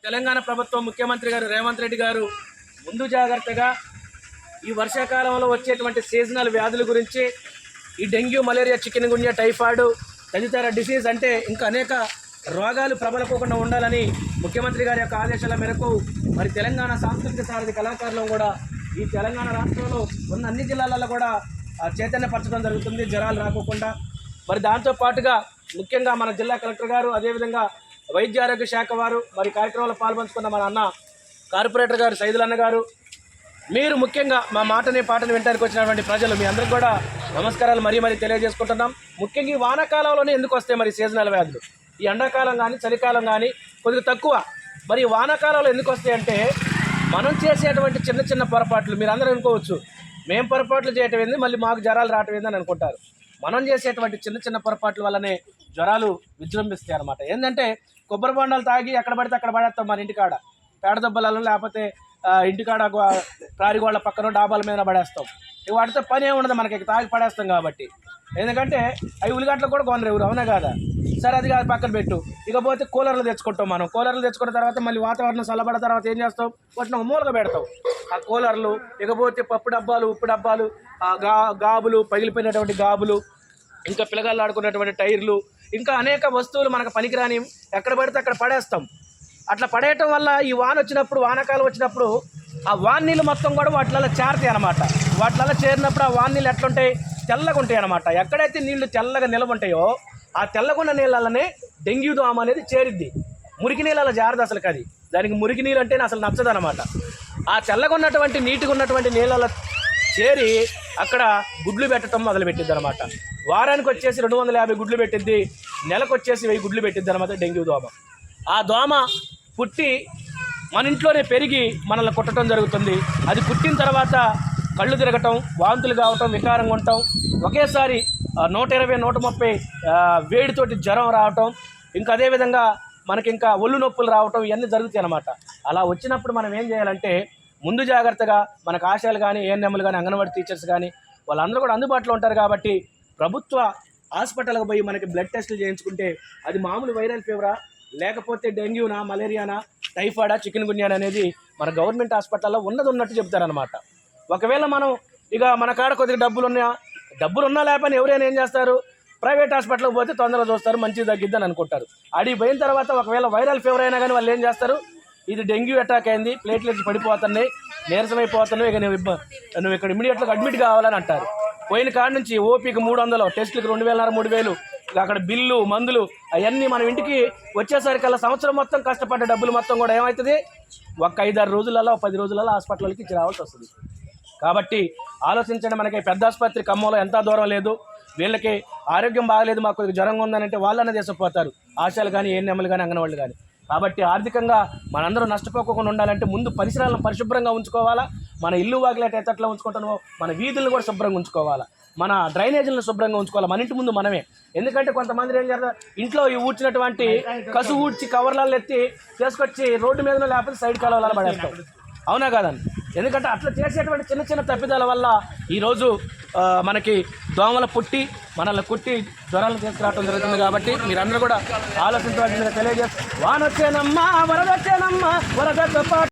తెలంగాణ ప్రభుత్వం ముఖ్యమంత్రి గారు రేవంత్ రెడ్డి గారు ముందు జాగ్రత్తగా ఈ వర్షాకాలంలో వచ్చేటువంటి సీజనల్ వ్యాధుల గురించి ఈ డెంగ్యూ, మలేరియా, చికెన్ గున్యా, టైఫాయిడ్ తదితర డిసీజ్ అంటే ఇంకా అనేక రోగాలు ప్రబలకోకుండా ఉండాలని ముఖ్యమంత్రి గారి యొక్క ఆదేశాల మేరకు మరి తెలంగాణ సాంస్కృతిక సారథి కళాకారులు కూడా ఈ తెలంగాణ రాష్ట్రంలో ఉన్న అన్ని జిల్లాలలో కూడా చైతన్యపరచడం జరుగుతుంది జ్వరాలు రాకోకుండా. మరి దాంతో పాటుగా ముఖ్యంగా మన జిల్లా కలెక్టర్ గారు, అదేవిధంగా వైద్య ఆరోగ్య శాఖ వారు మరి కార్యక్రమంలో పాల్పంచుకున్న మన అన్న కార్పొరేటర్ గారు సైదుల్ అన్న గారు, మీరు ముఖ్యంగా మా మాటని పాటని వినడానికి వచ్చినటువంటి ప్రజలు మీ అందరికీ కూడా నమస్కారాలు మరీ తెలియజేసుకుంటున్నాం. ముఖ్యంగా ఈ వానాకాలంలోనే ఎందుకు వస్తాయి మరి సీజనల్ వ్యాధులు? ఈ ఎండాకాలం కానీ చలికాలం కానీ కొద్దిగా తక్కువ, మరి వానాకాలంలో ఎందుకు వస్తాయి అంటే మనం చేసేటువంటి చిన్న చిన్న పొరపాట్లు. మీరు అందరూ అనుకోవచ్చు మేము పొరపాట్లు చేయటం ఏంది, మళ్ళీ మాకు జ్వరాలు రావటం ఏందని అనుకుంటారు. మనం చేసేటువంటి చిన్న చిన్న పొరపాట్ల వల్లనే జ్వరాలు విజృంభిస్తాయి అన్నమాట. ఏంటంటే కొబ్బరి బొండాలు తాగి ఎక్కడ పడితే అక్కడ పడేస్తాం, మన ఇంటికాడ పేడ దెబ్బలలో, లేకపోతే ఇంటికాడ ప్రారిగోళ్ళ పక్కన డాబాల మీద పడేస్తాం. వాటితో పని ఏమి ఉండదు, మనకి తాగి పడేస్తాం కాబట్టి. ఎందుకంటే అవి ఉల్లిగడ్డలు కూడా కొనరు ఎవరు, అవునా కాదా? సరే, అది కాదు పక్కన పెట్టు. ఇకపోతే కూలర్లు తెచ్చుకుంటాం మనం. కూలర్లు తెచ్చుకున్న తర్వాత మళ్ళీ వాతావరణం చల్లబడిన తర్వాత ఏం చేస్తాం, వాటిని ఒక మూలగా పెడతాం. ఆ కూలర్లు, ఇకపోతే పప్పు డబ్బాలు, ఉప్పు డబ్బాలు, గాబులు, పగిలిపోయినటువంటి గాబులు, ఇంకా పిల్లగాళ్ళు ఆడుకున్నటువంటి టైర్లు, ఇంకా అనేక వస్తువులు మనకు పనికిరాని ఎక్కడ పడితే అక్కడ పడేస్తాం. అట్లా పడేయటం వల్ల ఈ వాన వచ్చినప్పుడు, వానాకాలం వచ్చినప్పుడు ఆ వాన నీళ్ళు మొత్తం కూడా వాటిలలో చేరతాయి అన్నమాట. వాటిలలో చేరినప్పుడు ఆ వాన నీళ్ళు ఎట్లుంటాయి, తెల్లగా ఉంటాయి అన్నమాట. ఎక్కడైతే నీళ్లు తెల్లగా నిలవ ఉంటాయో ఆ తెల్లగున్న నీళ్ళనే డెంగ్యూ దోమ అనేది చేరిద్ది. మురికి నీళ్ళలో జారదు అసలు. అది దానికి మురికి నీళ్ళు అంటే అసలు నచ్చదు అనమాట. ఆ తెల్లగా ఉన్నటువంటి నీటిగా ఉన్నటువంటి నీళ్ళలో చేరి అక్కడ గుడ్లు పెట్టడం మొదలుపెట్టిద్ది అనమాట. వారానికి వచ్చేసి 250 గుడ్లు పెట్టిద్ది, నెలకు వచ్చేసి 1000 గుడ్లు పెట్టిద్ది అనమాట డెంగ్యూ దోమ. ఆ దోమ పుట్టి మన ఇంట్లోనే పెరిగి మనల్ని కుట్టడం జరుగుతుంది. అది పుట్టిన తర్వాత కళ్ళు తిరగటం, వాంతులు కావటం, వికారంగా ఉండటం, ఒకేసారి 120, 130 వేడితోటి జ్వరం రావటం, ఇంకా అదేవిధంగా మనకి ఇంకా ఒళ్ళు నొప్పులు రావటం, ఇవన్నీ జరుగుతాయి అన్నమాట. అలా వచ్చినప్పుడు మనం ఏం చేయాలంటే ముందు జాగ్రత్తగా మనకు ఆశాలు కానీ, ఏఎన్ఎంలు కానీ, అంగన్వాడీ టీచర్స్ కానీ వాళ్ళందరూ కూడా అందుబాటులో ఉంటారు కాబట్టి ప్రభుత్వ హాస్పిటల్కి పోయి మనకి బ్లడ్ టెస్టులు చేయించుకుంటే అది మామూలు వైరల్ ఫీవరా, లేకపోతే డెంగ్యూనా, మలేరియానా, టైఫాయిడా, చికెన్ గున్యానా అనేది మన గవర్నమెంట్ హాస్పిటల్లో ఉన్నట్టు చెప్తారనమాట. ఒకవేళ మనం ఇక మన కాడ కొద్దిగా డబ్బులున్నా లేకపోయినా ఎవరైనా ఏం చేస్తారు, ప్రైవేట్ హాస్పిటల్కి పోతే తొందరగా చూస్తారు, మంచిగా తగ్గిద్దని అనుకుంటారు. అడిగి పోయిన తర్వాత ఒకవేళ వైరల్ ఫీవర్ అయినా కానీ వాళ్ళు ఏం చేస్తారు, ఇది డెంగ్యూ అటాక్ అయింది, ప్లేట్లెట్స్ పడిపోతున్నాయి, నీరసమైపోతున్నాయి, ఇక నువ్వు ఇక్కడ ఇమీడియట్గా అడ్మిట్ కావాలని అంటారు. పోయిన కాడ నుంచి ఓపీకి 300, టెస్టులకు 2000, 3000, అక్కడ బిల్లు, మందులు అవన్నీ మనం ఇంటికి వచ్చేసరికల్లా సంవత్సరం మొత్తం కష్టపడ్డ డబ్బులు మొత్తం కూడా ఏమవుతుంది, ఒక 5-6 రోజులలో, 10 రోజులలో హాస్పిటల్కి ఇచ్చి రావాల్సి వస్తుంది. కాబట్టి ఆలోచించండి. మనకి పెద్ద ఆసుపత్రి ఖమ్మంలో ఎంత దూరం లేదు. వీళ్ళకి ఆరోగ్యం బాగలేదు, మాకు జ్వరంగా ఉందని అంటే వాళ్ళనే తీసుకుపోతారు, ఆశాలు కానీ, ఏఎన్ఎంలు కానీ, అంగన్వాళ్ళు కానీ. కాబట్టి ఆర్థికంగా మనందరూ నష్టపోకుండా ఉండాలంటే ముందు పరిసరాలను పరిశుభ్రంగా ఉంచుకోవాలా. మన ఇల్లు వాకిలేట ఎట్లా ఉంచుకుంటున్నామో మన వీధులను కూడా శుభ్రంగా ఉంచుకోవాలా, మన డ్రైనేజీలను శుభ్రంగా ఉంచుకోవాలి, మన ఇంటి ముందు మనమే. ఎందుకంటే కొంతమంది ఏం చేస్తారు, ఇంట్లో ఊడ్చినటువంటి కసు ఊడ్చి కవర్లలో ఎత్తి తీసుకొచ్చి రోడ్డు మీద లేకపోతే సైడ్ కాలువలలో పడేస్తాం, అవునా కాదండి? ఎందుకంటే అట్లా చేసేటువంటి చిన్న చిన్న తప్పిదాల వల్ల ఈరోజు మనకి దోమలు పుట్టి మనల్ని కుట్టి జ్వరాలను తీసుకురావడం జరుగుతుంది. కాబట్టి మీరందరూ కూడా ఆలోచించవలసిందిగా తెలియజేస్తారు. వానొచ్చేనమ్మా వరదొచ్చేనమ్మా వరదతో పాటు